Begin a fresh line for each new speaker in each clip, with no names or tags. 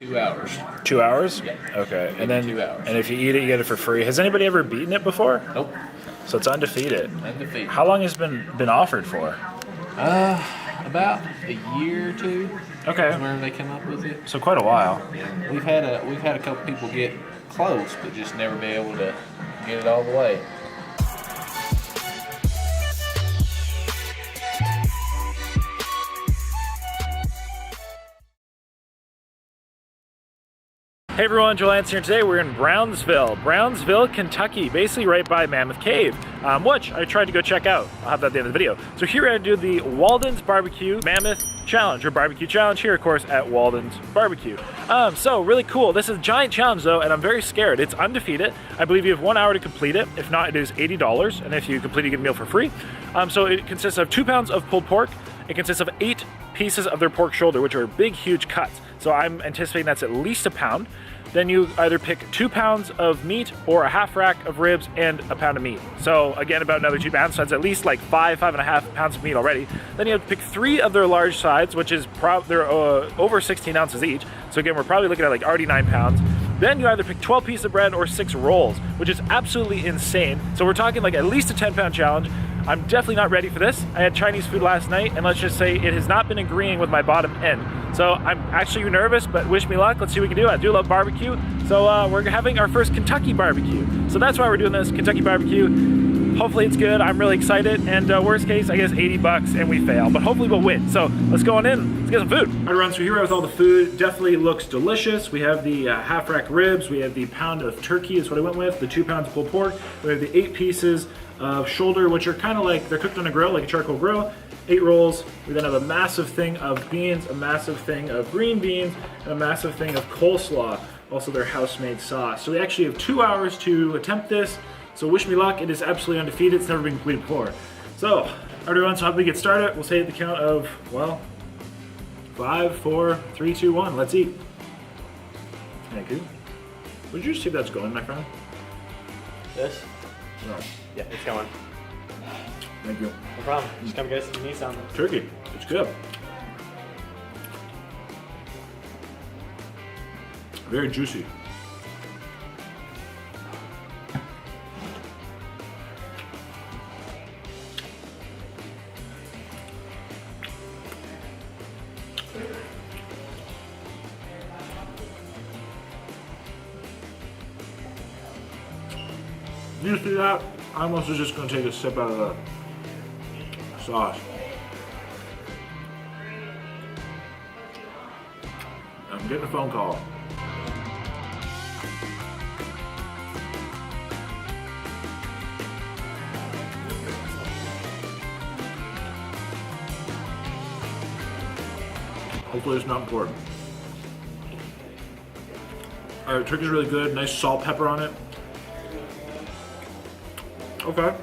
2 hours.
2 hours?
Yeah.
Okay. And then
2 hours.
And if you eat it, you get it for free. Has anybody ever beaten it before?
Nope.
So it's undefeated.
Undefeated.
How long has it been offered for?
About a year or two.
Okay.
Is whenever they come up with it.
So quite a while.
Yeah. We've had a couple people get close, but just never be able to get it all the way.
Hey everyone, Joel Hansen here. Today we're in Brownsville, Kentucky, basically right by Mammoth Cave, which I tried to go check out. I'll have that at the end of the video. So here I do the Walden's BBQ Mammoth Challenge, or barbecue challenge here, of course, at Walden's BBQ. So really cool. This is a giant challenge though, and I'm very scared. It's undefeated. I believe you have 1 hour to complete it. If not, it is $80, and if you complete it, you get a meal for free. So it consists of 2 pounds of pulled pork. It consists of 8 pieces of their pork shoulder, which are big, huge cuts. So I'm anticipating that's at least a pound. Then you either pick 2 pounds of meat or a half rack of ribs and a pound of meat. So again, about another 2 pounds, so that's at least like 5.5 pounds of meat already. Then you have to pick 3 of their large sides, which is they're over 16 ounces each. So again, we're probably looking at like already 9 pounds. Then you either pick 12 pieces of bread or 6 rolls, which is absolutely insane. So we're talking like at least a 10-pound challenge. I'm definitely not ready for this. I had Chinese food last night, and let's just say it has not been agreeing with my bottom end. So I'm actually nervous, but wish me luck. Let's see what we can do. I do love barbecue. So we're having our first Kentucky barbecue. So that's why we're doing this, Kentucky barbecue. Hopefully it's good. I'm really excited. And worst case, I guess $80 and we fail, but hopefully we'll win. So let's go on in. Let's get some food. All right, everyone, so here with all the food. Definitely looks delicious. We have the half rack ribs. We have the pound of turkey is what I went with. The 2 pounds of pulled pork. We have the 8 pieces of shoulder, which are kind of like, they're cooked on a grill, like a charcoal grill. 8 rolls. We then have a massive thing of beans, a massive thing of green beans, and a massive thing of coleslaw. Also their house-made sauce. So we actually have 2 hours to attempt this. So wish me luck. It is absolutely undefeated. It's never been completed before. So, everyone, so how do we get started? We'll say at the count of, well, 5, 4, 3, 2, 1. Let's eat. Thank you. Would you see if that's going, my friend?
This?
No.
Yeah, it's going.
Thank you.
No problem. Just come get me some.
Turkey. It's good. Very juicy. You see that? I almost was just going to take a sip out of the sauce. I'm getting a phone call. Hopefully it's not important. Alright, turkey's really good. Nice salt, pepper on it. Okay.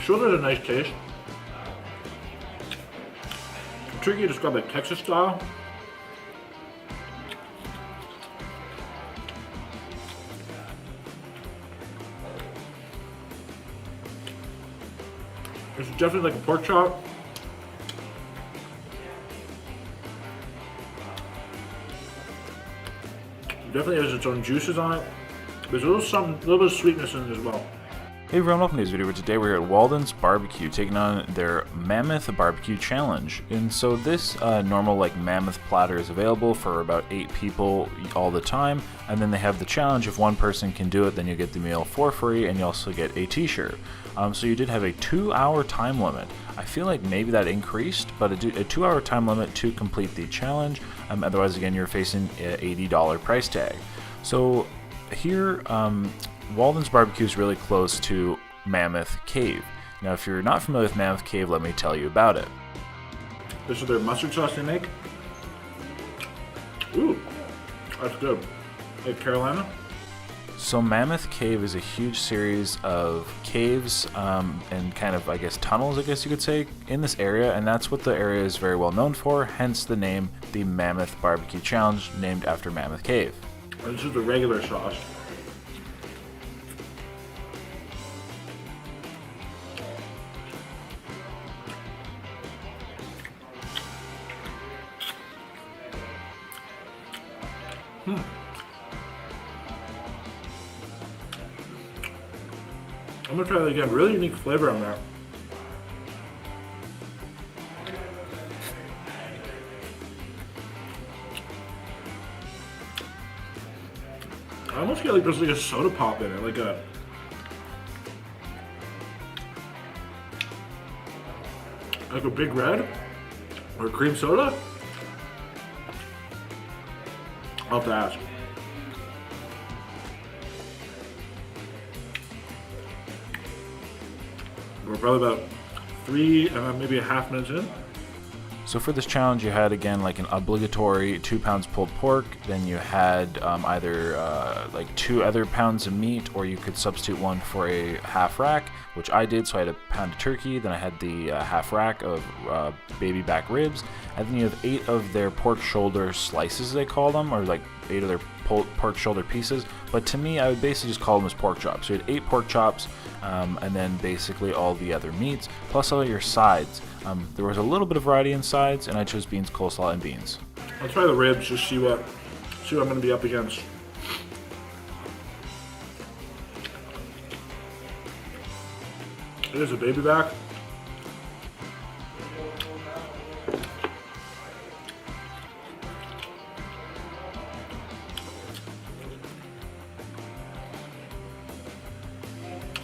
Shoulder has a nice taste. Turkey just got like Texas style. It's definitely like a pork chop. Definitely has its own juices on it. There's a little bit of sweetness in it as well.
Hey everyone, welcome to this video where today we're here at Walden's BBQ taking on their Mammoth BBQ Challenge. And so this normal like Mammoth platter is available for about 8 people all the time. And then they have the challenge, if one person can do it, then you get the meal for free and you also get a t-shirt. So you did have a 2-hour time limit. I feel like maybe that increased, but a 2-hour time limit to complete the challenge. Otherwise, again, you're facing an $80 price tag. So here, Walden's BBQ is really close to Mammoth Cave. Now, if you're not familiar with Mammoth Cave, let me tell you about it.
This is their mustard sauce they make. Ooh, that's good. Like Carolina.
So Mammoth Cave is a huge series of caves and kind of, I guess, tunnels, I guess you could say, in this area, and that's what the area is very well known for, hence the name, the Mammoth BBQ Challenge, named after Mammoth Cave.
And this is the regular sauce. I'm gonna try that again. Really unique flavor on that. I almost get like there's like a soda pop in it, like a Big Red or cream soda. I'll have to ask. We're probably about 3, maybe a half minutes in.
So for this challenge, you had again like an obligatory 2 pounds pulled pork. Then you had either like 2 other pounds of meat, or you could substitute one for a half rack, which I did. So I had a pound of turkey. Then I had the half rack of baby back ribs, and then you have 8 of their pork shoulder slices, they call them, or like 8 of their pork shoulder pieces. But to me, I would basically just call them as pork chops. So you had 8 pork chops, and then basically all the other meats, plus all your sides. There was a little bit of variety in sides, and I chose beans, coleslaw, and beans.
I'll try the ribs, just see what I'm gonna be up against. There's a baby back.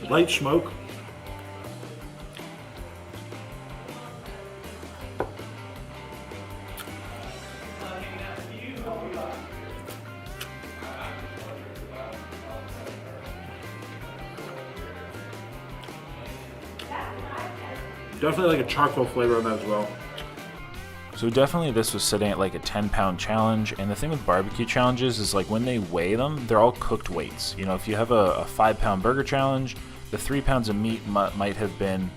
Light smoke. Definitely like a charcoal flavor on that as well.
So definitely this was sitting at like a 10-pound challenge, and the thing with barbecue challenges is like when they weigh them, they're all cooked weights. You know, if you have a 5-pound burger challenge, the 3 pounds of meat might have been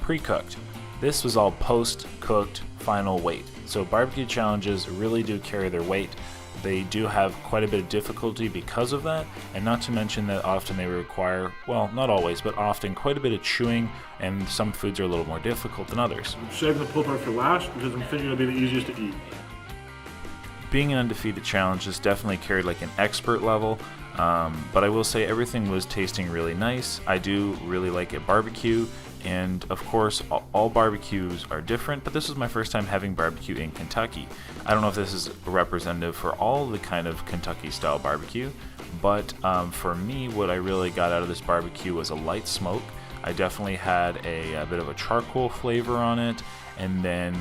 pre-cooked. This was all post-cooked final weight. So barbecue challenges really do carry their weight. They do have quite a bit of difficulty because of that, and not to mention that often they require, well, not always, but often quite a bit of chewing, and some foods are a little more difficult than others.
I'm saving the pulled pork for last because I'm thinking it'll be the easiest to eat.
Being an undefeated challenge has definitely carried like an expert level, but I will say everything was tasting really nice. I do really like it barbecue, and of course all barbecues are different, but this is my first time having barbecue in Kentucky. I don't know if this is representative for all the kind of Kentucky style barbecue, but for me, what I really got out of this barbecue was a light smoke. I definitely had a bit of a charcoal flavor on it, and then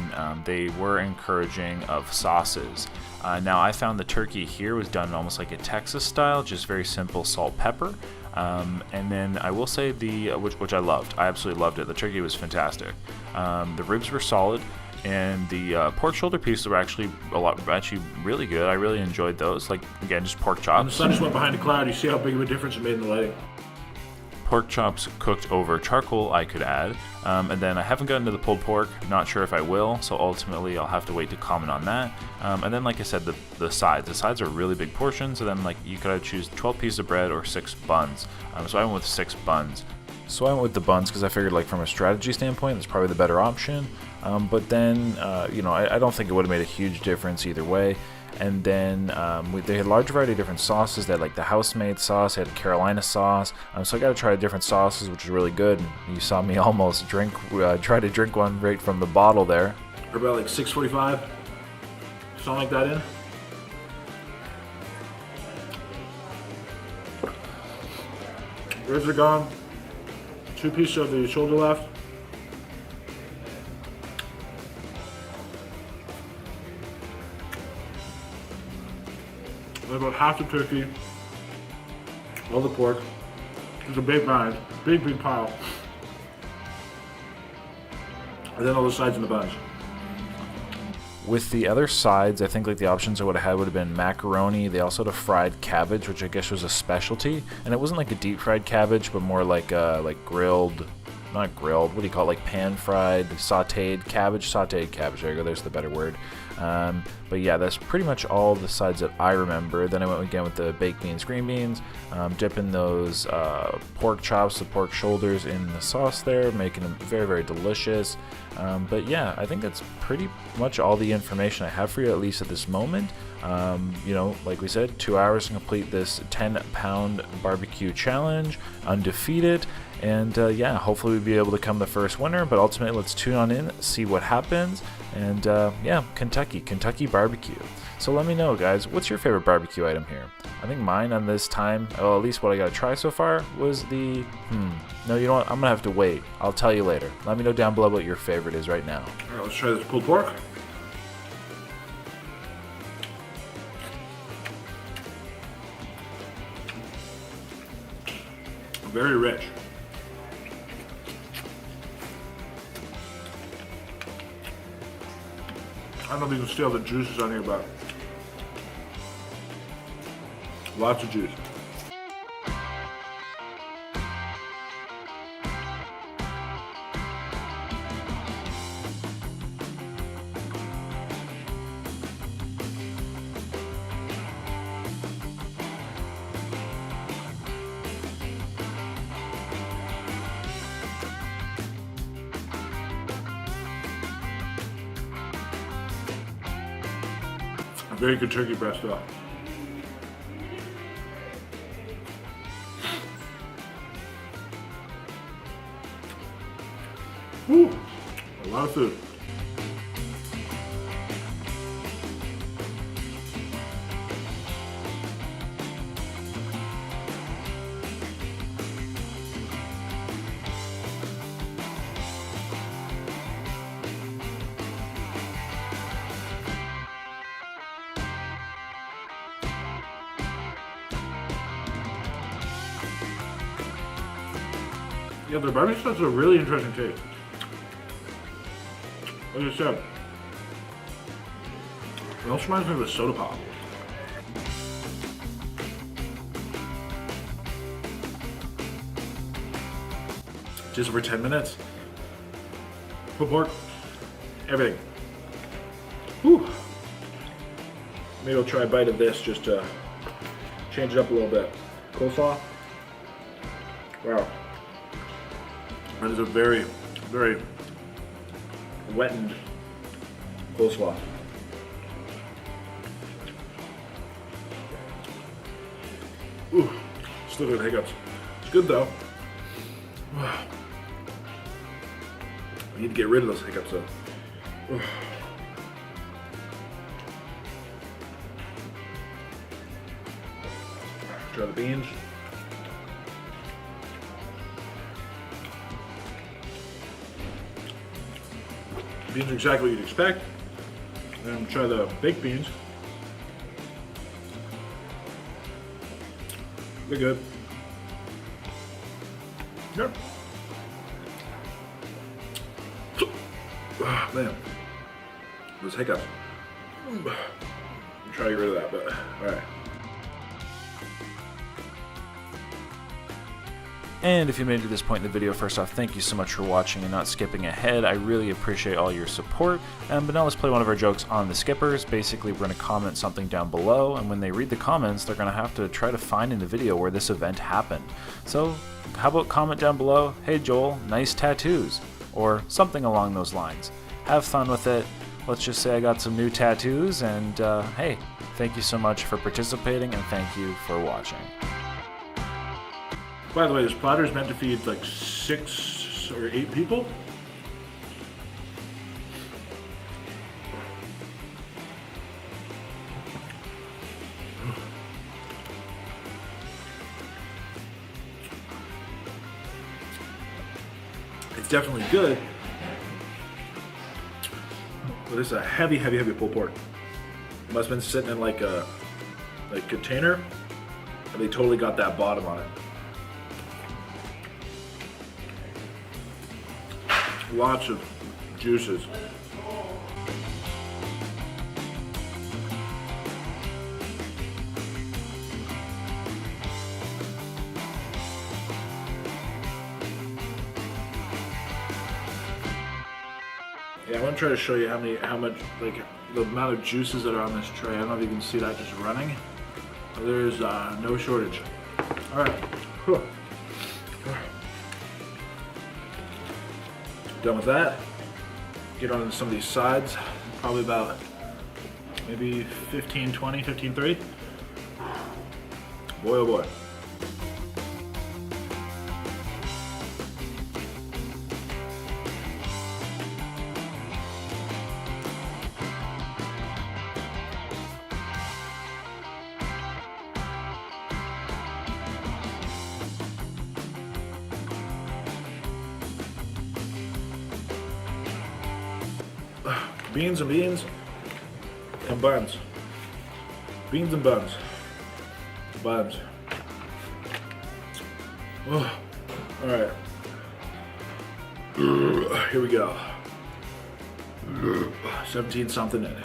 they were encouraging of sauces. Now I found the turkey here was done almost like a Texas style, just very simple salt, pepper. And then I will say which I loved. I absolutely loved it. The turkey was fantastic. The ribs were solid, and the pork shoulder pieces were actually really good. I really enjoyed those. Like again, just pork chops.
And the sun just went behind a cloud. You see how big of a difference it made in the lighting.
Pork chops cooked over charcoal I could add, and then I haven't gotten to the pulled pork, not sure if I will, so ultimately I'll have to wait to comment on that. And then like I said, the sides are really big portions, so then like you could choose 12 pieces of bread or 6 buns. So I went with 6 buns. So I went with the buns because I figured like from a strategy standpoint that's probably the better option, but then you know, I don't think it would have made a huge difference either way. And then they had a large variety of different sauces. They had like the house-made sauce, they had Carolina sauce. So I got to try different sauces, which is really good. You saw me almost try to drink one right from the bottle there.
We're about like 6:45, something like that in. Ribs are gone. 2 pieces of the shoulder left. About half the turkey, all the pork. There's a big rind, big pile, and then all the sides and the buns.
With the other sides, I think like the options I would have had would have been macaroni. They also had a fried cabbage, which I guess was a specialty, and it wasn't like a deep fried cabbage, but more like grilled, not grilled, what do you call it, like pan-fried, sauteed cabbage, there you go, there's the better word. But yeah, that's pretty much all the sides that I remember. Then I went again with the baked beans, green beans, dipping those pork chops, the pork shoulders in the sauce there, making them very, very delicious. But yeah, I think that's pretty much all the information I have for you, at least at this moment. You know, like we said, 2 hours to complete this 10-pound barbecue challenge, undefeated. And yeah, hopefully we'll be able to become the first winner, but ultimately let's tune on in, see what happens. And yeah, Kentucky barbecue. So let me know, guys, what's your favorite barbecue item here? I think mine on this time, well, at least what I got to try so far, was the, no, you know what, I'm gonna have to wait. I'll tell you later. Let me know down below what your favorite is right now.
All right, let's try this pulled pork. Very rich. I don't know if you can see all the juices on here, but lots of juice. A very good turkey breast though. Woo! A lot of food. Yeah, the barbecue sauce is a really interesting taste. Like I said, it also reminds me of a soda pop. Just for 10 minutes. Pulled pork, everything. Whew. Maybe I'll try a bite of this just to change it up a little bit. Coleslaw. Wow. That is a very, very wettened coleslaw. Ooh, still got hiccups. It's good though. I need to get rid of those hiccups though. Ooh. Try the beans. Beans are exactly what you'd expect. And try the baked beans. They're good. Yep. Oh, man. Those hiccups. Try to get rid of that, but alright.
And if you made it to this point in the video, first off, thank you so much for watching and not skipping ahead. I really appreciate all your support. But now let's play one of our jokes on the skippers. Basically, we're going to comment something down below, and when they read the comments, they're going to have to try to find in the video where this event happened. So, how about comment down below, "Hey Joel, nice tattoos," or something along those lines. Have fun with it. Let's just say I got some new tattoos, and hey, thank you so much for participating, and thank you for watching.
By the way, this platter is meant to feed like 6 or 8 people. It's definitely good, but it's a heavy, heavy, heavy pulled pork. It must have been sitting in like a container, and they totally got that bottom on it. Lots of juices. Yeah, I want to try to show you how much, like, the amount of juices that are on this tray. I don't know if you can see that just running. There's no shortage. All right. Whew. Done with that. Get on some of these sides. Probably about maybe 15, 20, 15, 30. Boy, oh boy. Beans and beans and buns. Beans and buns. Buns. Oh, all right. Here we go. 17 something in.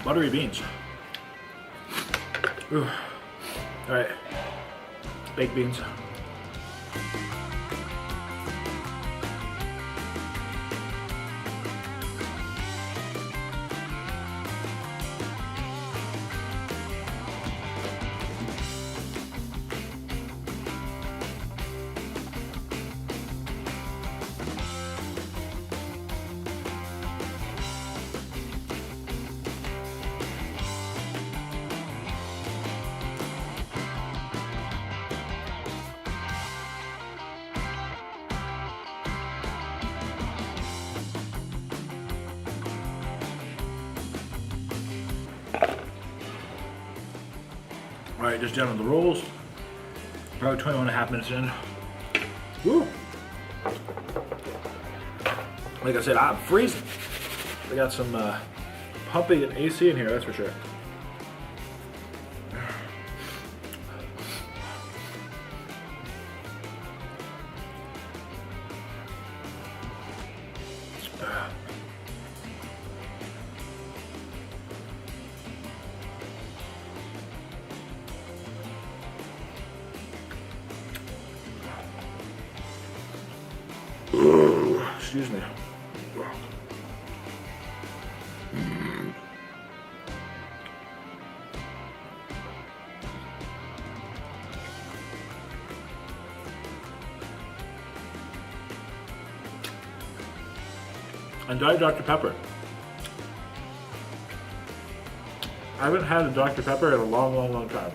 Buttery beans. Ooh. All right, baked beans. All right, just down on the rolls. Probably 21.5 minutes in. Woo! Like I said, I'm freezing. I got some pumping and AC in here, that's for sure. Excuse me. And Diet Dr. Pepper. I haven't had a Dr. Pepper in a long, long, long time.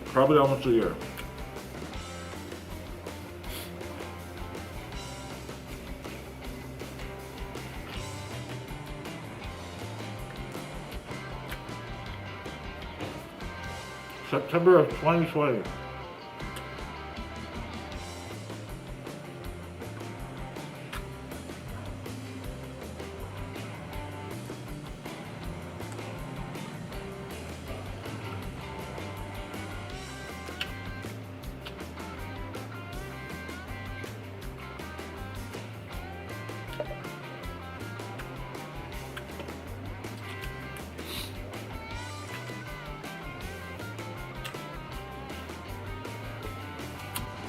Probably almost a year. September of 2020.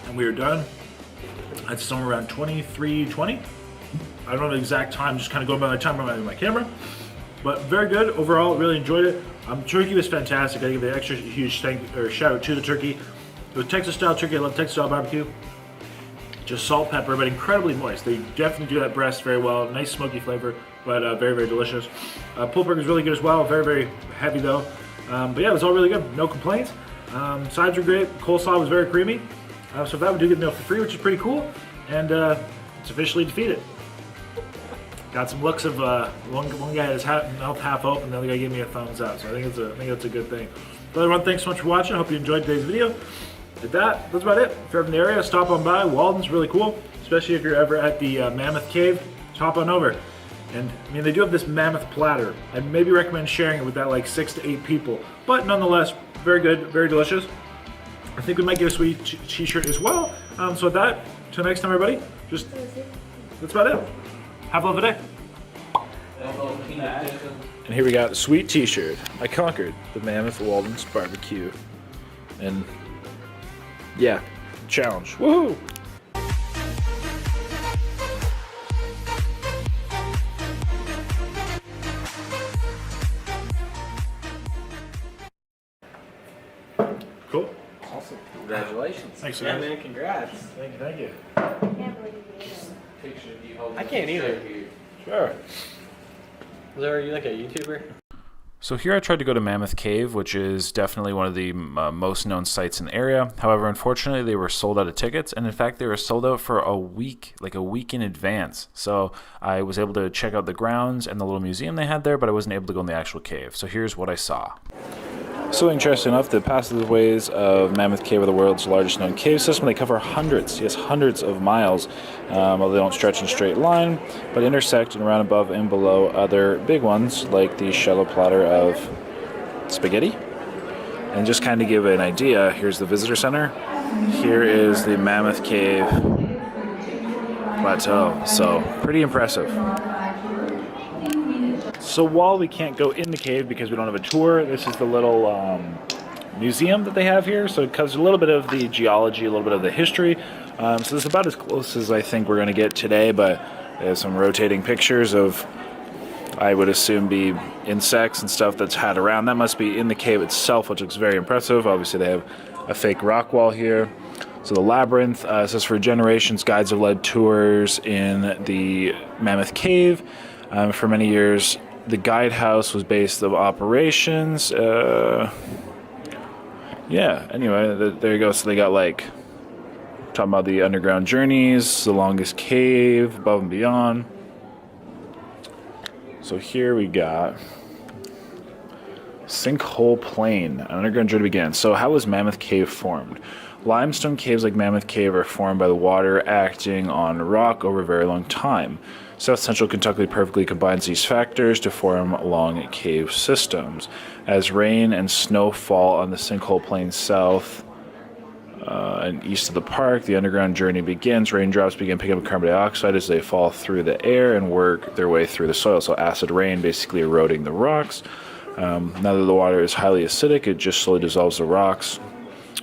And we are done. That's somewhere around 23:20. I don't know the exact time, just kind of going by my time on my camera. But very good overall, really enjoyed it. Turkey was fantastic. I give an extra huge shout out to the turkey. It was Texas style turkey. I love Texas style barbecue. Just salt, pepper, but incredibly moist. They definitely do that breast very well. Nice smoky flavor, but very, very delicious. Pulled pork is really good as well. Very, very heavy though. But yeah, it was all really good. No complaints. Sides were great. Coleslaw was very creamy. So that would do get the meal for free, which is pretty cool. And it's officially defeated. Got some looks of one guy had his mouth half open, the other guy gave me a thumbs up. So I think that's a good thing. But everyone, thanks so much for watching. I hope you enjoyed today's video. With that, that's about it. If you're ever in the area, stop on by. Walden's really cool, especially if you're ever at the Mammoth Cave. Just hop on over. And I mean, they do have this Mammoth Platter. I'd maybe recommend sharing it with that like 6 to 8 people. But nonetheless, very good, very delicious. I think we might get a sweet t-shirt as well. So with that, till next time, everybody, that's about it. Have a lovely day.
And here we got a sweet t-shirt. I conquered the Mammoth Walden's BBQ. And yeah, challenge. Woohoo!
Cool.
Awesome. Congratulations.
Thanks,
Yeah,
guys.
man, congrats.
Thank you, thank you.
Picture of you holding
I can't either.
Sure.
Are you like a YouTuber?
So here I tried to go to Mammoth Cave, which is definitely one of the most known sites in the area. However, unfortunately, they were sold out of tickets, and in fact, they were sold out for a week, like a week in advance. So I was able to check out the grounds and the little museum they had there, but I wasn't able to go in the actual cave. So here's what I saw. So interesting enough, the passageways of Mammoth Cave are the world's largest known cave system. They cover hundreds, yes, hundreds of miles, although they don't stretch in a straight line, but intersect and run above and below other big ones, like the shallow platter of spaghetti. And just kind of give an idea, here's the visitor center. Here is the Mammoth Cave plateau. So pretty impressive.
So while we can't go in the cave because we don't have a tour, this is the little museum that they have here. So it covers a little bit of the geology, a little bit of the history. So this is about as close as I think we're going to get today, but they have some rotating pictures of, I would assume, be insects and stuff that's had around. That must be in the cave itself, which looks very impressive. Obviously they have a fake rock wall here. So the labyrinth says for generations, guides have led tours in the Mammoth Cave. For many years, the guidehouse was base of operations. Yeah, anyway, there you go. So they got like, talking about the underground journeys, the longest cave, above and beyond. So here we got Sinkhole Plain, an underground journey began. So how was Mammoth Cave formed? Limestone caves like Mammoth Cave are formed by the water acting on rock over a very long time. South Central Kentucky perfectly combines these factors to form long cave systems. As rain and snow fall on the Sinkhole Plain south and east of the park, the underground journey begins. Raindrops begin picking up carbon dioxide as they fall through the air and work their way through the soil. So acid rain basically eroding the rocks. Now that the water is highly acidic, it just slowly dissolves the rocks,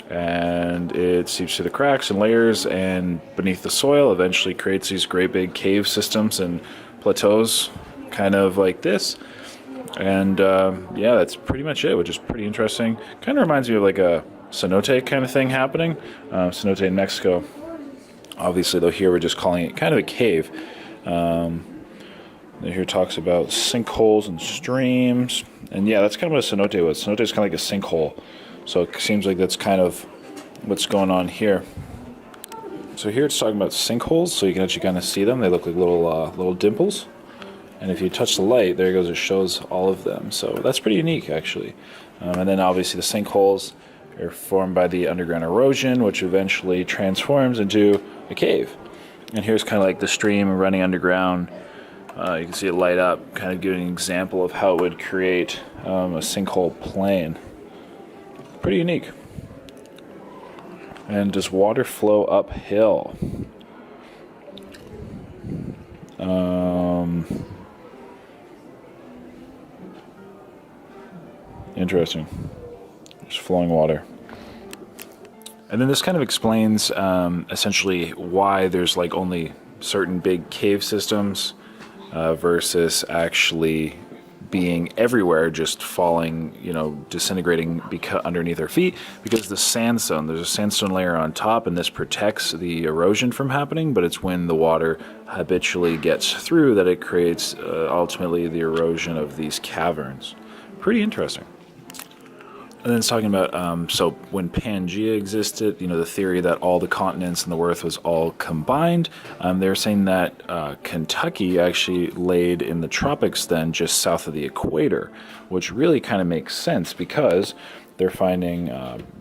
and it seeps through the cracks and layers and beneath the soil, eventually creates these great big cave systems and plateaus, kind of like this. And yeah, that's pretty much it, which is pretty interesting. Kind of reminds me of like a cenote kind of thing happening. Cenote in Mexico. Obviously, though, here we're just calling it kind of a cave. Here talks about sinkholes and streams. And yeah, that's kind of what a cenote was. Cenote is kind of like a sinkhole. So it seems like that's kind of what's going on here. So here it's talking about sinkholes, so you can actually kind of see them. They look like little dimples. And if you touch the light, there it goes, it shows all of them. So that's pretty unique, actually. And then obviously the sinkholes are formed by the underground erosion, which eventually transforms into a cave. And here's kind of like the stream running underground. You can see it light up, kind of giving an example of how it would create a sinkhole plane. Pretty unique. And does water flow uphill? Interesting. There's flowing water. And then this kind of explains essentially why there's like only certain big cave systems versus actually being everywhere, just falling, disintegrating underneath our feet, because the sandstone, there's a sandstone layer on top, and this protects the erosion from happening, but it's when the water habitually gets through that it creates ultimately the erosion of these caverns. Pretty interesting. And then it's talking about, so when Pangea existed, the theory that all the continents in the earth was all combined, they were saying that Kentucky actually laid in the tropics then just south of the equator, which really kind of makes sense because they're finding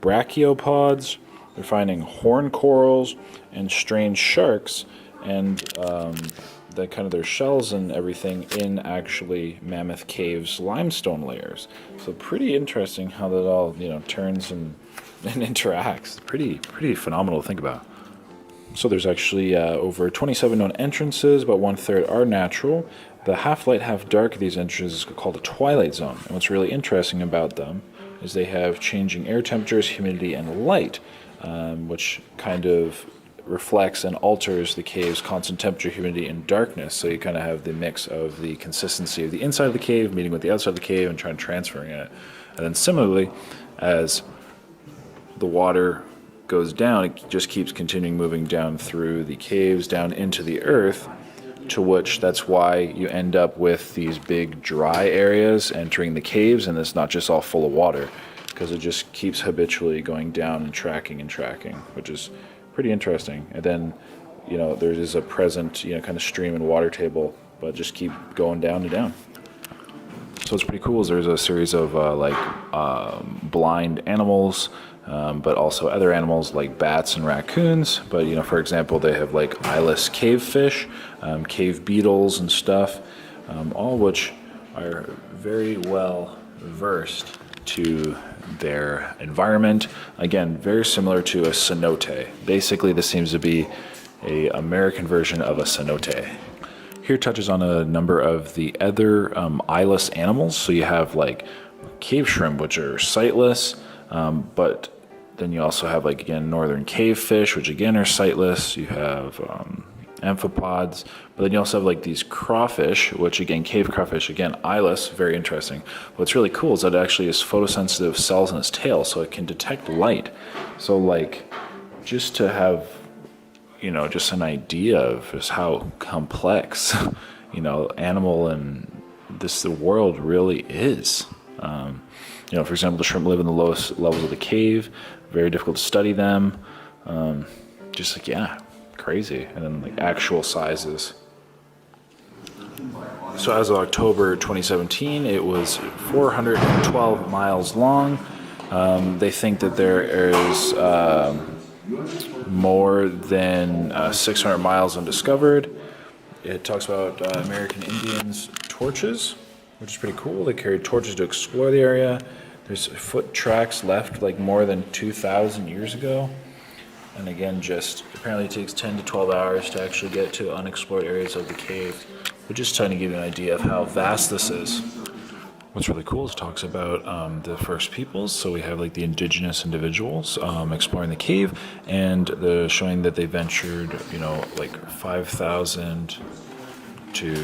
brachiopods, they're finding horn corals, and strange sharks, and
the kind of their shells and everything in actually Mammoth Cave's limestone layers. So pretty interesting how that all, you know, turns and interacts. Pretty phenomenal to think about. So there's actually over 27 known entrances, but 1/3 are natural. The half-light, half-dark of these entrances is called a twilight zone. And what's really interesting about them is they have changing air temperatures, humidity, and light, which kind of reflects and alters the cave's constant temperature, humidity, and darkness. So you kind of have the mix of the consistency of the inside of the cave meeting with the outside of the cave and trying to transferring it. And then similarly, as the water goes down, it just keeps continuing moving down through the caves, down into the earth, to which that's why you end up with these big dry areas entering the caves, and it's not just all full of water, because it just keeps habitually going down and tracking, which is pretty interesting. And then, you know, there is a present, you know, kind of stream and water table, but just keep going down and down. So what's pretty cool is there's a series of blind animals, but also other animals like bats and raccoons. But, you know, for example, they have like eyeless cave fish, cave beetles and stuff, all which are very well versed to their environment. Again, very similar to a cenote. Basically, this seems to be an American version of a cenote. Here touches on a number of the other eyeless animals. So you have like cave shrimp, which are sightless, but then you also have, like, again, northern cave fish, which again are sightless. You have amphipods, but then you also have like these crawfish, which again, cave crawfish, again, eyeless, very interesting. What's really cool is that it actually has photosensitive cells in its tail, so it can detect light. So, like, just to have, you know, just an idea of just how complex, you know, animal and the world really is. You know, for example, the shrimp live in the lowest levels of the cave, very difficult to study them. Just like, yeah, crazy. And then like actual sizes. So as of October 2017, it was 412 miles long. They think that there is more than 600 miles undiscovered. It talks about American Indians' torches, which is pretty cool. They carried torches to explore the area. There's foot tracks left like more than 2,000 years ago. And again, just apparently it takes 10 to 12 hours to actually get to unexplored areas of the cave. But just trying to give you an idea of how vast this is. What's really cool is it talks about the first peoples. So we have like the indigenous individuals exploring the cave, and showing that they ventured, you know, like 5,000 to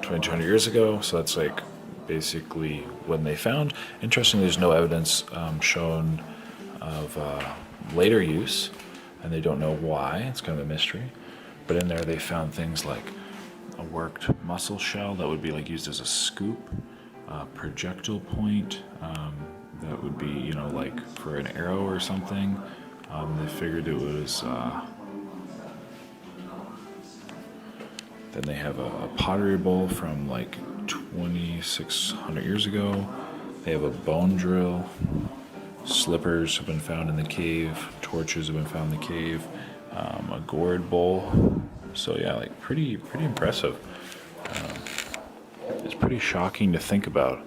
2,200 years ago. So that's like basically when they found. Interestingly, there's no evidence shown of later use, and they don't know why. It's kind of a mystery. But in there they found things like a worked mussel shell that would be like used as a scoop, projectile point that would be, you know, like for an arrow or something. They figured it was then they have a pottery bowl from like 2,600 years ago. They have a bone drill. Slippers have been found in the cave. Torches have been found in the cave. A gourd bowl. So yeah, like pretty impressive. It's pretty shocking to think about,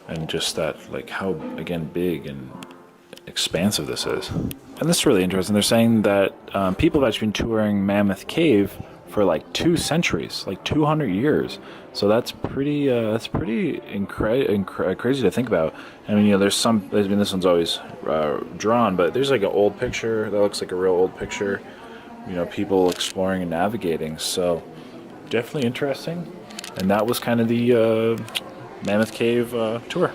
and just that, like, how, again, big and expansive this is. And this is really interesting. They're saying that people have actually been touring Mammoth Cave for like 2 centuries, like 200 years. So that's pretty crazy to think about. I mean, you know, this one's always drawn, but there's like an old picture that looks like a real old picture. You know, people exploring and navigating. So definitely interesting. And that was kind of the Mammoth Cave tour.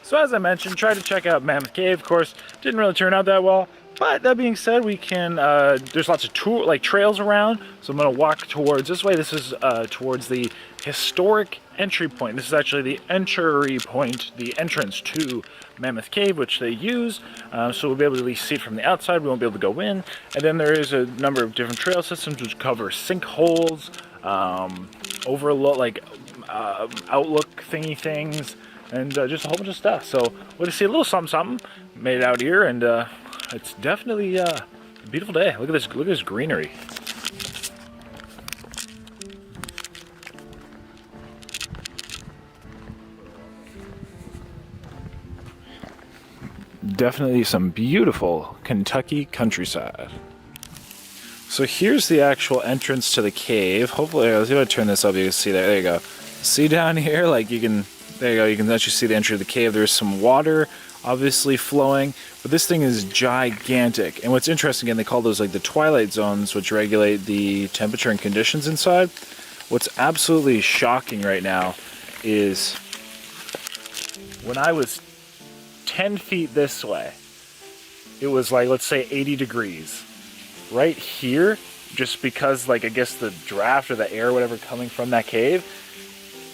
So as I mentioned, tried to check out Mammoth Cave. Of course, didn't really turn out that well. But that being said, we can, there's lots of trails around. So I'm gonna walk towards this way. This is towards the historic entry point. This is actually the entry point, the entrance to Mammoth Cave, which they use. So we'll be able to at least see it from the outside. We won't be able to go in. And then there is a number of different trail systems which cover sinkholes, overlook, like outlook thingy things, and just a whole bunch of stuff. So we're gonna see a little something made out here, and it's definitely a beautiful day. Look at this greenery.
definitely some beautiful Kentucky countryside. So here's the actual entrance to the cave. Hopefully, let's see if I turn this up, you can see that. There you go. See down here, like you can, there you go, you can actually see the entry of the cave. There's some water obviously flowing, but this thing is gigantic. And what's interesting, again, they call those like the twilight zones, which regulate the temperature and conditions inside. What's absolutely shocking right now is when I was 10 feet this way, it was like, let's say 80 degrees. Right here, just because, like, I guess the draft or the air, whatever, coming from that cave,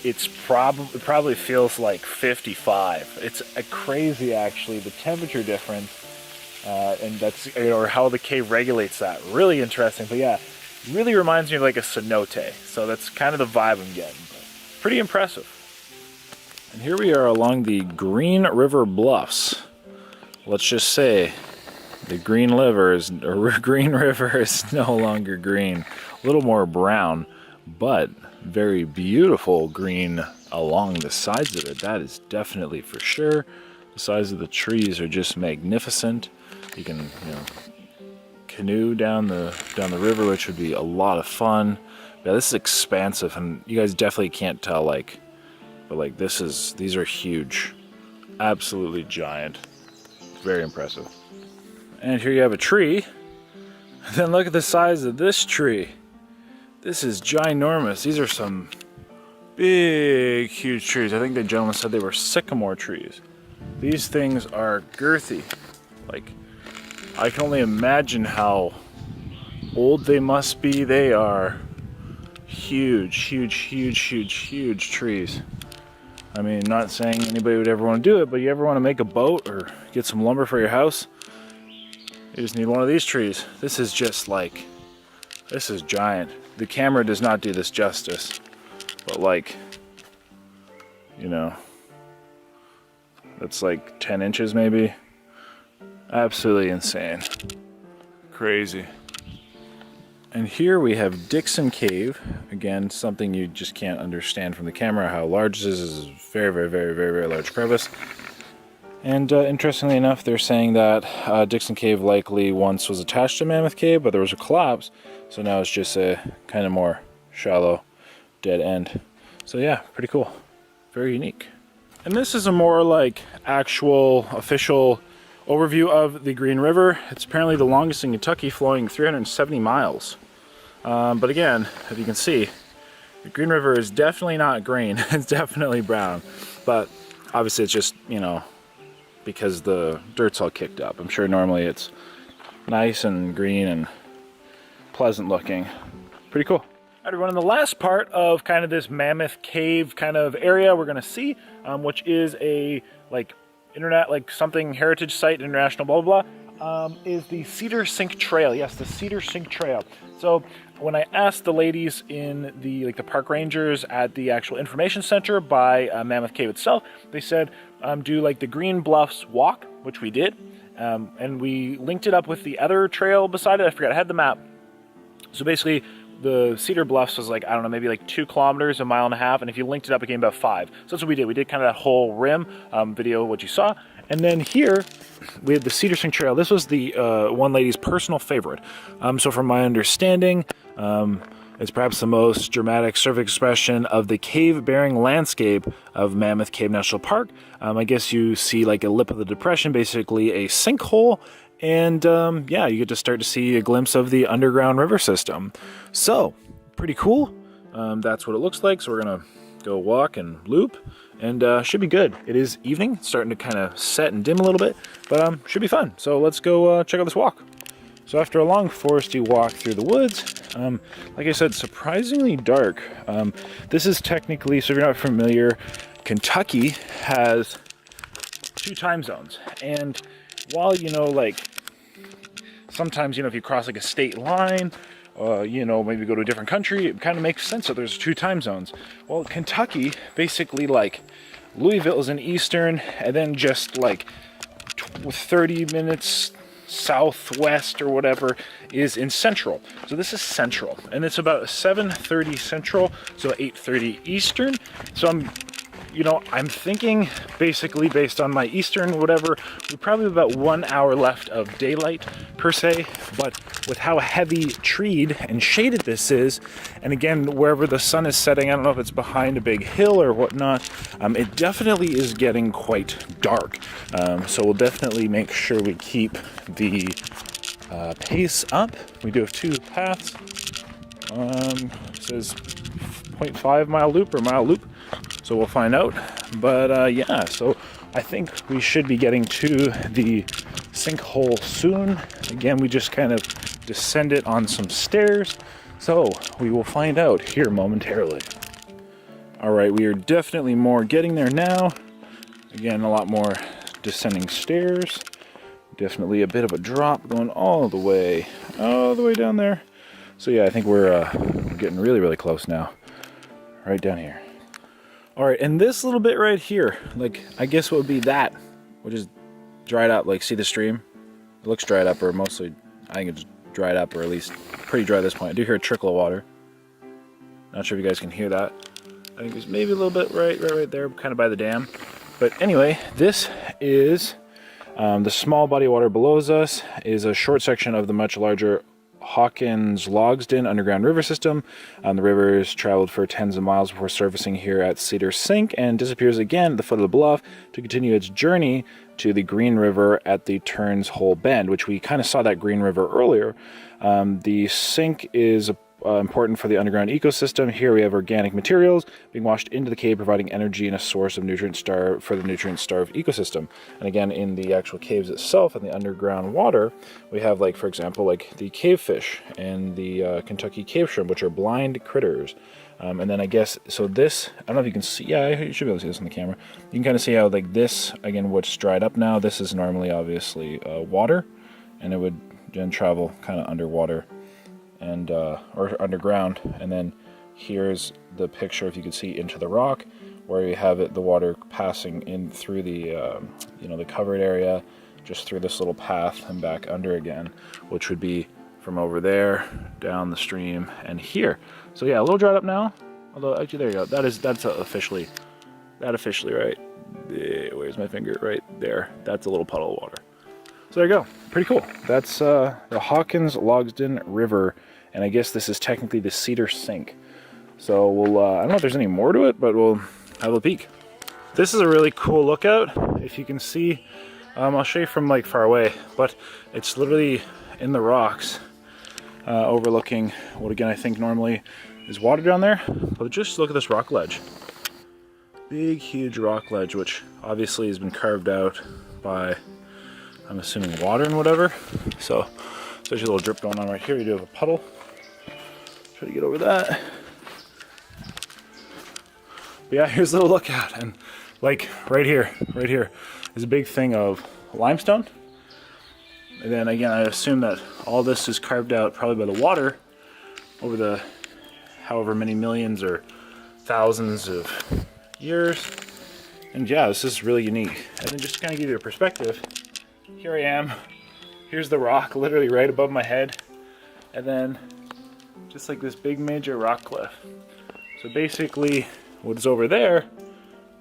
it probably feels like 55. It's crazy, actually, the temperature difference, and that's, or how the cave regulates that. Really interesting, but yeah, really reminds me of like a cenote. So that's kind of the vibe I'm getting. Pretty impressive. And here we are along the Green River Bluffs. Let's just say the Green River is no longer green. A little more brown, but very beautiful green along the sides of it. That is definitely for sure. The size of the trees are just magnificent. You can, canoe down the river, which would be a lot of fun. Yeah, this is expansive, and you guys definitely can't tell, but these are huge, absolutely giant. Very impressive. And here you have a tree. And then look at the size of this tree. This is ginormous. These are some big, huge trees. I think the gentleman said they were sycamore trees. These things are girthy. Like, I can only imagine how old they must be. They are huge, huge, huge, huge, huge trees. I mean, not saying anybody would ever want to do it, but you ever want to make a boat or get some lumber for your house? You just need one of these trees. This is just like, this is giant. The camera does not do this justice, but that's like 10 inches maybe. Absolutely insane. Crazy. And here we have Dixon Cave. Again, something you just can't understand from the camera how large this is. Very, very, very, very, very large crevice. And interestingly enough, they're saying that Dixon Cave likely once was attached to Mammoth Cave, but there was a collapse. So now it's just a kind of more shallow dead end. So yeah, pretty cool. Very unique. And this is a more like actual official overview of the Green River. It's apparently the longest in Kentucky, flowing 370 miles. But again, as you can see, the Green River is definitely not green. It's definitely brown. But obviously it's just, because the dirt's all kicked up. I'm sure normally it's nice and green and pleasant looking. Pretty cool. All right, everyone, in the last part of kind of this Mammoth Cave kind of area we're gonna see, which is a something heritage site, international, blah, blah, blah, is the Cedar Sink Trail. Yes, the Cedar Sink Trail. So when I asked the ladies in the park rangers at the actual information center by Mammoth Cave itself, they said do the Green Bluffs walk, which we did, and we linked it up with the other trail beside it. I forgot, I had the map. So basically the Cedar Bluffs was maybe 2 kilometers, 1.5 miles, and if you linked it up it came about 5. So that's what we did. We did kind of that whole rim video, what you saw. And then here we had the Cedar Sink Trail. This was the one lady's personal favorite. So from my understanding, it's perhaps the most dramatic surface expression of the cave-bearing landscape of Mammoth Cave National Park. I guess you see a lip of the depression, basically a sinkhole, and yeah, you get to start to see a glimpse of the underground river system. So, pretty cool. That's what it looks like. So we're gonna go walk and loop, and should be good. It is evening, it's starting to kind of set and dim a little bit, but should be fun. So let's go check out this walk. So after a long foresty walk through the woods, like I said, surprisingly dark. This is technically, so if you're not familiar, Kentucky has 2 time zones. And while, sometimes, if you cross a state line, maybe go to a different country, it kind of makes sense that there's 2 time zones. Well, Kentucky, basically Louisville is in Eastern, and then just 30 minutes southwest or whatever is in Central. So this is Central, and it's about 7:30 Central, so 8:30 Eastern. So I'm
you know, I'm thinking basically based on my Eastern whatever, we probably have about 1 hour left of daylight per se, but with how heavy treed and shaded this is, and again, wherever the sun is setting, I don't know if it's behind a big hill or whatnot, it definitely is getting quite dark. So we'll definitely make sure we keep the pace up. We do have 2 paths. It says 0.5 mile loop or mile loop, so we'll find out. But yeah, so I think we should be getting to the sinkhole soon. Again, we just kind of descended on some stairs, so we will find out here momentarily. All right, we are definitely more getting there now. Again, a lot more descending stairs. Definitely a bit of a drop going all the way down there. So yeah, I think we're getting really, really close now. Right down here. All right, and this little bit right here, like, I guess what would be that, which is dried up, like, see the stream? It looks dried up, or mostly, I think it's dried up, or at least pretty dry at this point. I do hear a trickle of water. Not sure if you guys can hear that. I think there's maybe a little bit right there, kind of by the dam. But anyway, this is the small body of water below us is a short section of the much larger Hawkins-Logsden underground river system. The river is traveled for tens of miles before surfacing here at Cedar Sink and disappears again at the foot of the bluff to continue its journey to the Green River at the Turns Hole Bend, which we kind of saw that Green River earlier. The sink is important for the underground ecosystem. Here we have organic materials being washed into the cave, providing energy and a source of for the nutrient-starved ecosystem. And again, in the actual caves itself and the underground water, we have, like, for example, like the cave fish and the Kentucky cave shrimp, which are blind critters. And then I guess, so this, I don't know if you can see, yeah, you should be able to see this on the camera. You can kind of see how, like, this, again, what's dried up now, this is normally obviously water, and it would then travel kind of underwater and or underground. And then here's the picture, if you can see, into the rock, where you have the water passing in through the you know, the covered area, just through this little path and back under again, which would be from over there down the stream and here. So yeah, a little dried up now, although actually there you go, that's officially right there. Where's my finger? Right there, that's a little puddle of water. So there you go, pretty cool. That's the Hawkins-Logsden River, and I guess this is technically the Cedar Sink. So we'll, I don't know if there's any more to it, but we'll have a peek. This is a really cool lookout, if you can see. I'll show you from, like, far away, but it's literally in the rocks, overlooking what, again, I think normally is water down there. But just look at this rock ledge. Big, huge rock ledge, which obviously has been carved out by, I'm assuming, water and whatever. So there's a little drip going on right here. You do have a puddle. Try to get over that. But yeah, here's a little lookout, and like right here is a big thing of limestone. And then again, I assume that all this is carved out probably by the water over the however many millions or thousands of years. And yeah, this is really unique. And then just to kind of give you a perspective, here I am. Here's the rock literally right above my head. And then just like this big major rock cliff. So basically what's over there,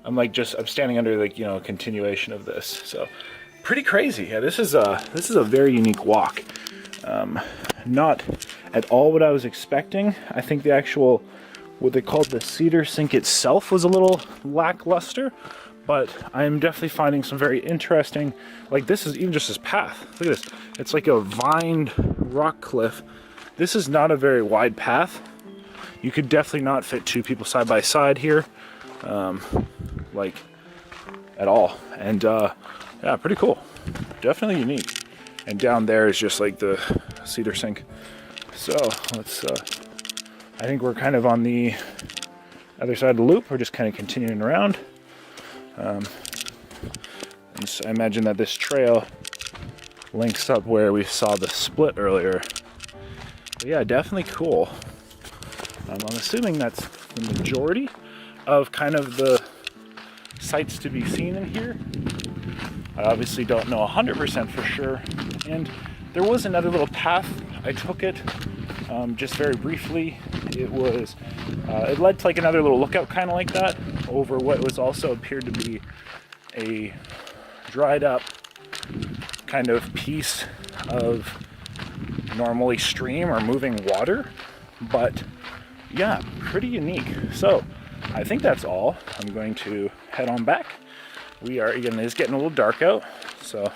I'm standing under, like, you know, a continuation of this. So pretty crazy. Yeah, this is a very unique walk. Not at all what I was expecting. I think the actual, what they called the Cedar Sink itself was a little lackluster, but I'm definitely finding some very interesting, like, this is even just this path. Look at this. It's like a vined rock cliff. This is not a very wide path. You could definitely not fit 2 people side by side here, like, at all. And yeah, pretty cool. Definitely unique. And down there is just like the Cedar Sink. So let's, I think we're kind of on the other side of the loop. We're just kind of continuing around. And so I imagine that this trail links up where we saw the split earlier. But yeah, definitely cool. I'm assuming that's the majority of kind of the sights to be seen in here. I obviously don't know 100% for sure. And there was another little path. I took it Just very briefly, it was, it led to like another little lookout kind of like that over what was also appeared to be a dried up kind of piece of normally stream or moving water, but yeah, pretty unique. So I think that's all. I'm going to head on back. We are, again, it's getting a little dark out, so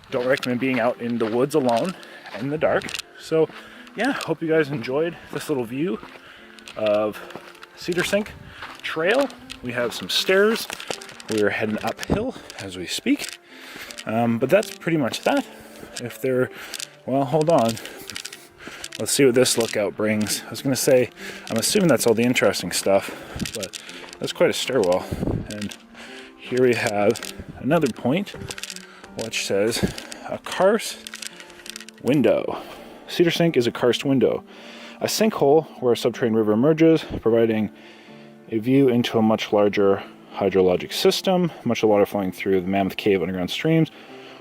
don't recommend being out in the woods alone in the dark. So yeah, hope you guys enjoyed this little view of Cedar Sink Trail. We have some stairs. We're heading uphill as we speak. But that's pretty much that. If there, well, hold on. Let's see what this lookout brings. I was gonna say, I'm assuming that's all the interesting stuff, but that's quite a stairwell. And here we have another point, which says a karst window. Cedar Sink is a karst window, a sinkhole where a subterranean river emerges, providing a view into a much larger hydrologic system. Much of the water flowing through the Mammoth Cave underground streams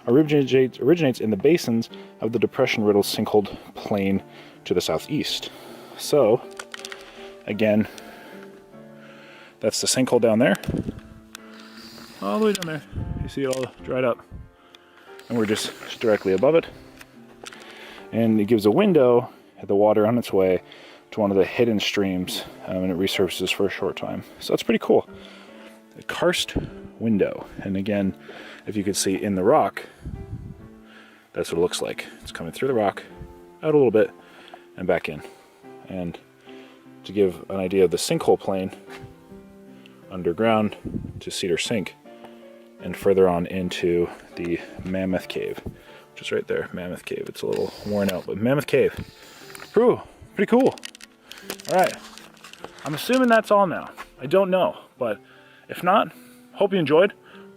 originates in the basins of the depression-riddled sinkhole plain to the southeast. So, again, that's the sinkhole down there. All the way down there. You see it all dried up. And we're just directly above it. And it gives a window at the water on its way to one of the hidden streams, and it resurfaces for a short time. So that's pretty cool. A karst window. And again, if you could see in the rock, that's what it looks like. It's coming through the rock, out a little bit, and back in. And to give an idea of the sinkhole plane, underground to Cedar Sink, and further on into the Mammoth Cave, which is right there, Mammoth Cave. It's a little worn out, but Mammoth Cave. Ooh, pretty cool. All right, I'm assuming that's all now. I don't know, but if not, hope you enjoyed.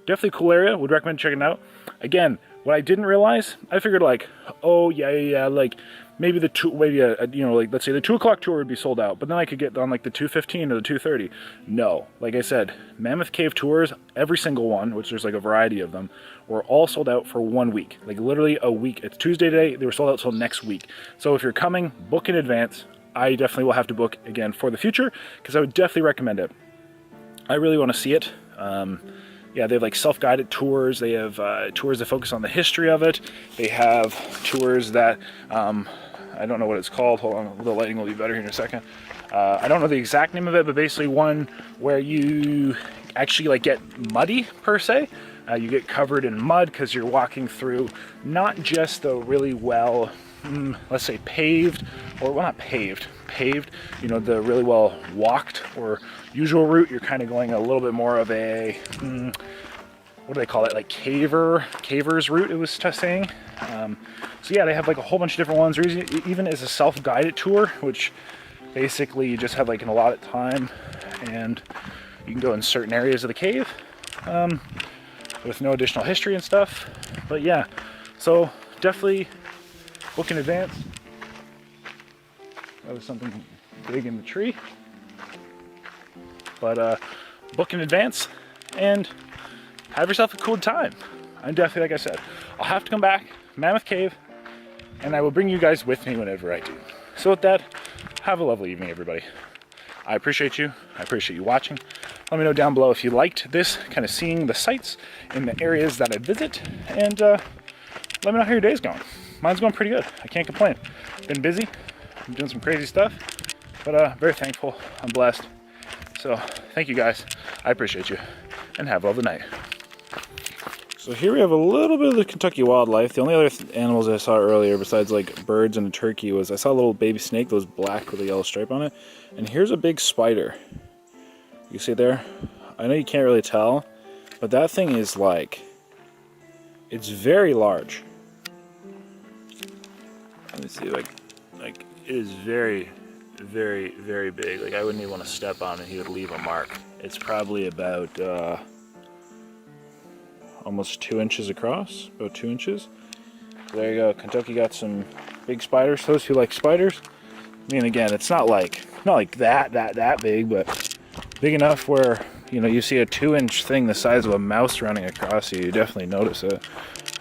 Definitely a cool area, would recommend checking it out. Again, what I didn't realize, I figured like, oh yeah, like maybe you know, like let's say the 2 o'clock tour would be sold out, but then I could get on like the 2:15 or the 2:30. No, like I said, Mammoth Cave tours, every single one, which there's like a variety of them, were all sold out for 1 week, like literally a week. It's Tuesday today, they were sold out till next week. So if you're coming, book in advance. I definitely will have to book again for the future, because I would definitely recommend it. I really want to see it. Yeah, they have like self-guided tours. They have tours that focus on the history of it. They have tours that, I don't know what it's called. Hold on, the lighting will be better here in a second. I don't know the exact name of it, but basically one where you actually like get muddy per se. You get covered in mud because you're walking through not just the really well, let's say paved, or well, not paved, you know, the really well walked or usual route. You're kind of going a little bit more of a, what do they call it, like caver's route, it was saying. So yeah, they have like a whole bunch of different ones, or even as a self-guided tour, which basically you just have like an allotted time and you can go in certain areas of the cave with no additional history and stuff. But yeah, so definitely book in advance. That was something big in the tree. But book in advance and have yourself a cool time. I'm definitely, like I said, I'll have to come back, Mammoth Cave, and I will bring you guys with me whenever I do. So with that, have a lovely evening, everybody. I appreciate you. I appreciate you watching. Let me know down below if you liked this, kind of seeing the sights in the areas that I visit, and let me know how your day's going. Mine's going pretty good. I can't complain. Been busy. I'm doing some crazy stuff, but very thankful. I'm blessed. So thank you guys. I appreciate you, and have a lovely night. So here we have a little bit of the Kentucky wildlife. The only other animals I saw earlier, besides like birds and a turkey, was I saw a little baby snake that was black with a yellow stripe on it. And here's a big spider. You see there? I know you can't really tell, but that thing is like, it's very large. Let me see, like it is very, very, very big. Like I wouldn't even want to step on it, he would leave a mark. It's probably about almost 2 inches across, about 2 inches. There you go. Kentucky got some big spiders. Those who like spiders, I mean, again, it's not like that big, but big enough where, you know, you see a 2-inch thing the size of a mouse running across you, you definitely notice it.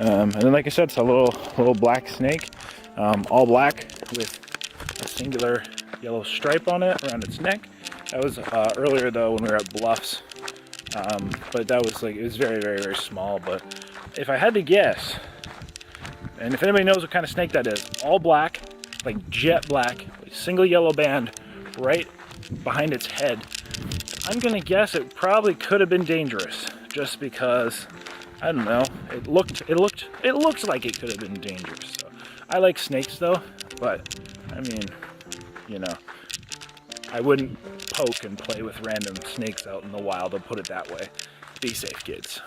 And then, like I said, it's a little black snake, all black with a singular yellow stripe on it around its neck. That was earlier though when we were at Bluffs, but that was like, it was very, very, very small. But if I had to guess, and if anybody knows what kind of snake that is, all black, like jet black, single yellow band right behind its head, I'm gonna guess it probably could have been dangerous, just because, I don't know, it looked like it could have been dangerous. So I like snakes though, but I mean, you know, I wouldn't poke and play with random snakes out in the wild, I'll put it that way. Be safe, kids.